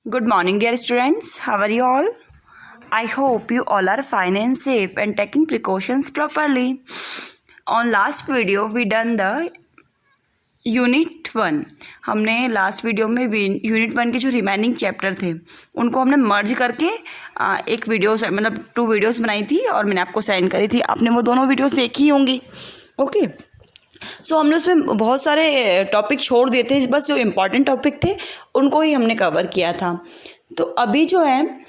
Good morning, dear students. How are you all? I hope you all are fine and safe and taking precautions properly. On last video, we done the unit 1। हमने last video में unit 1 के जो remaining chapter थे उनको हमने मर्ज करके एक video मतलब 2 वीडियोस बनाई थी और मैंने आपको सेंड करी थी। आपने वो दोनों वीडियोस देखी होंगी। ओके, सो हमने उसमें बहुत सारे टॉपिक छोड़ दिए थे, बस जो इम्पॉर्टेंट टॉपिक थे उनको ही हमने कवर किया था। तो अभी जो है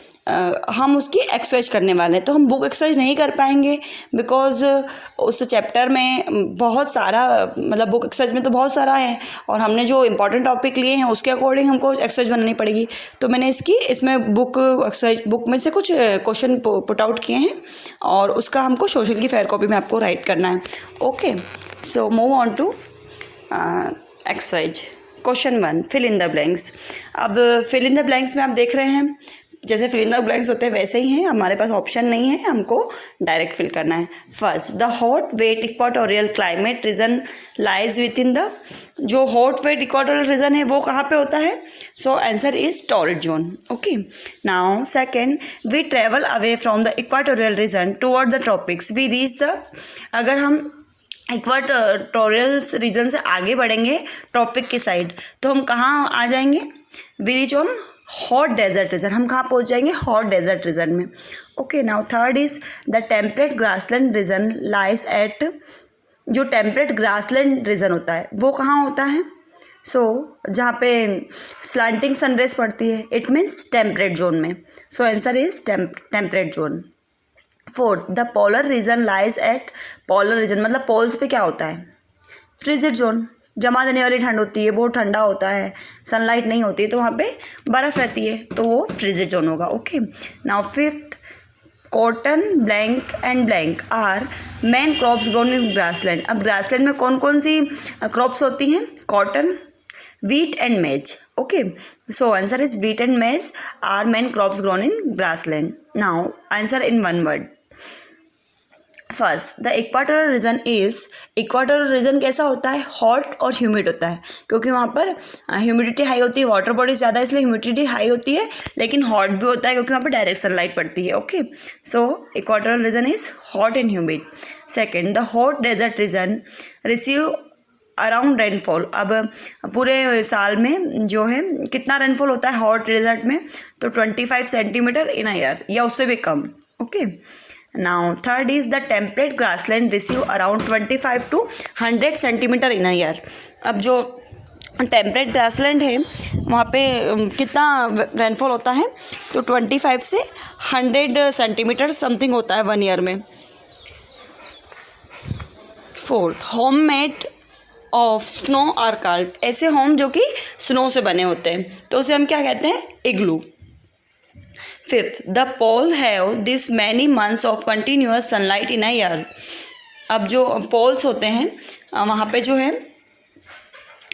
हम उसकी एक्सरसाइज करने वाले हैं। तो हम बुक एक्सरसाइज नहीं कर पाएंगे बिकॉज उस चैप्टर में बहुत सारा मतलब बुक एक्सरसाइज में तो बहुत सारा है और हमने जो इम्पॉर्टेंट टॉपिक लिए हैं उसके अकॉर्डिंग हमको एक्सरसाइज बनानी पड़ेगी। तो मैंने इसमें बुक एक्सरसाइज बुक में से कुछ क्वेश्चन पुट आउट किए हैं और उसका हमको सोशल की फेयर कॉपी में आपको राइट करना है। Okay, so move on to exercise. Question 1, fill in the blanks. अब फिल इन द ब्लैंक्स में आप देख रहे हैं जैसे फिल इन द ब्लैंक्स होते हैं वैसे ही हैं, हमारे पास ऑप्शन नहीं है, हमको डायरेक्ट फिल करना है। First, the hot wet equatorial climate region lies within the. जो हॉट वेट इक्वाटोरियल रीजन है वो कहाँ पे होता है? So answer is torrid zone. Okay, now second, we travel away from the equatorial region toward the tropics we reach the. अगर हम equatorial reason से आगे बढ़ेंगे ट्रॉपिक की साइड तो हम कहाँ आ जाएंगे? We reach on hot desert region. हम कहाँ पहुँच जाएंगे? हॉट डेजर्ट रीजन में। Okay, now third is the temperate grassland region lies at. जो टेम्परेट ग्रासलैंड रीजन होता है वो कहाँ होता है? जहाँ पे स्लांटिंग सनरेज पड़ती है, इट मीन्स टेम्परेट जोन में। सो answer is temperate zone. Fourth, the polar region lies eight. Polar region मतलब पोल्स पे क्या होता है? Frigid zone. जमा देने वाली ठंड होती है, बहुत ठंडा होता है, सनलाइट नहीं होती है तो वहाँ पे बर्फ़ रहती है तो वो फ्रिजिड जोन होगा। Okay, now fifth, cotton blank and blank are main crops grown in grassland. अब ग्रासलैंड में कौन कौन सी क्रॉप्स होती हैं? Cotton, wheat and maize. Okay, so answer is wheat and maize are main crops grown in grassland. Now answer in one word. First, the equatorial region is. Equatorial region कैसा होता है? Hot और humid होता है क्योंकि वहाँ पर humidity high होती है, वाटर बॉडीज ज़्यादा इसलिए ह्यूमिडिटी हाई होती है, लेकिन हॉट भी होता है क्योंकि वहाँ पर डायरेक्ट सनलाइट पड़ती है। Okay, so equatorial region is hot and humid. Second, the hot desert region receive around rainfall. अब पूरे साल में जो है कितना रेनफॉल होता है हॉट डेजर्ट में? तो 25 सेंटीमीटर इन अ ईयर या उससे भी कम। Okay, now third is the temperate grassland receive around 25 to 100 centimetre in a year. अब जो टेम्परेट ग्रासलैंड है वहाँ पे कितना रेनफॉल होता है? तो 25 से 100 सेंटीमीटर समथिंग होता है 1 ईयर में। Fourth, home made of snow are called. ऐसे होम जो कि स्नो से बने होते हैं तो उसे हम क्या कहते हैं? Igloo. Fifth, the pole have this many months of continuous sunlight in a year. अब जो पोल्स होते हैं वहाँ पे जो है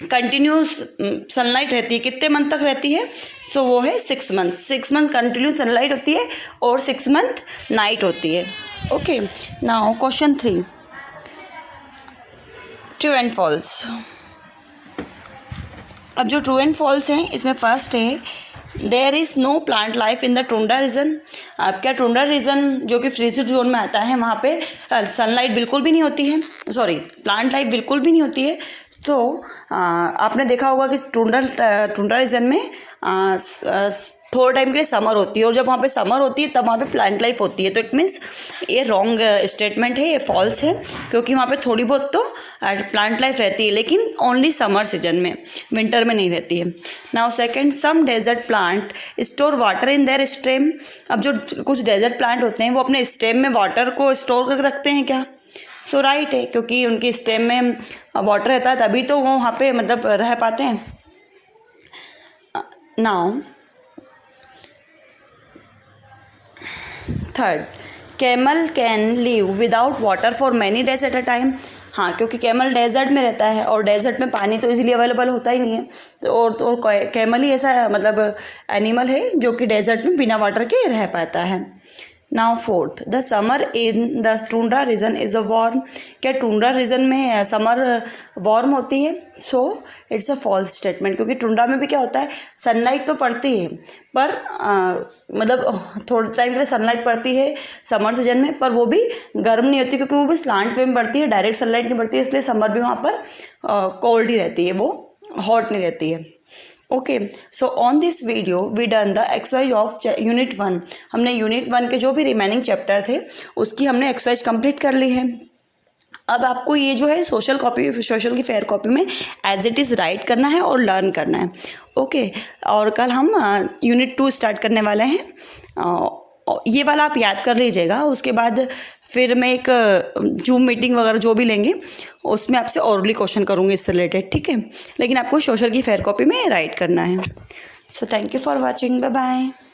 कंटिन्यूस सनलाइट रहती है, कितने मंथ तक रहती है? सो वो है 6 मंथ। 6 मंथ कंटिन्यूस सनलाइट होती है और 6 मंथ नाइट होती है। Okay, now question 3, true and false. अब जो ट्रू एंड फॉल्स हैं इसमें फर्स्ट है there is no plant life in the tundra region. अब क्या टुंड्रा रीजन जो कि फ्रीजिड जोन में आता है वहाँ पे सनलाइट बिल्कुल भी नहीं होती है, सॉरी प्लांट लाइफ बिल्कुल भी नहीं होती है। तो आपने देखा होगा कि टुंड्रा रीजन में थोड़े टाइम के लिए समर होती है और जब वहाँ पे समर होती है तब वहाँ पे प्लांट लाइफ होती है। तो इट मीन्स ये रॉन्ग स्टेटमेंट है, ये फॉल्स है क्योंकि वहाँ पे थोड़ी बहुत तो प्लांट लाइफ रहती है लेकिन ओनली समर सीजन में, विंटर में नहीं रहती है। Now second, some desert plant store water in there stem. अब जो कुछ डेजर्ट प्लांट होते हैं वो अपने स्टेम में वाटर को स्टोर करके रखते हैं क्या? सो राइट है क्योंकि उनके स्टेम में वाटर रहता है तभी तो वो वहाँ पे मतलब रह पाते हैं। Now third, camel can live without water for many days at a time. हाँ, क्योंकि कैमल डेजर्ट में रहता है और डेजर्ट में पानी तो इजीली अवेलेबल होता ही नहीं है तो और कैमल ही ऐसा मतलब एनिमल है जो कि डेजर्ट में बिना वाटर के रह पाता है। Now fourth, the summer in the tundra region is a warm. क्या टुंड्रा रीजन में समर वार्म होती है? So it's a false statement, क्योंकि टुंड्रा में भी क्या होता है, सनलाइट तो पड़ती है पर मतलब थोड़े टाइम के लिए सनलाइट पड़ती है समर सीजन में, पर वो भी गर्म नहीं होती क्योंकि वो भी स्लांट वे में पड़ती है, डायरेक्ट सनलाइट नहीं पड़ती है, इसलिए समर भी वहाँ पर कोल्ड ही रहती है, वो हॉट नहीं रहती है। Okay, so on this video we done the exercise of unit 1। हमने यूनिट 1 के जो भी रिमेनिंग चैप्टर थे उसकी हमने एक्सरसाइज कंप्लीट कर ली है। अब आपको ये जो है सोशल की फेयर कॉपी में एज इट इज़ राइट करना है और लर्न करना है। ओके, और कल हम यूनिट 2 स्टार्ट करने वाले हैं। ये वाला आप याद कर लीजिएगा, उसके बाद फिर मैं एक जूम मीटिंग वगैरह जो भी लेंगे उसमें आपसे ओरली क्वेश्चन करूँगी इससे रिलेटेड, ठीक है। लेकिन आपको सोशल की फेयर कॉपी में राइट करना है। So thank you for watching, bye bye.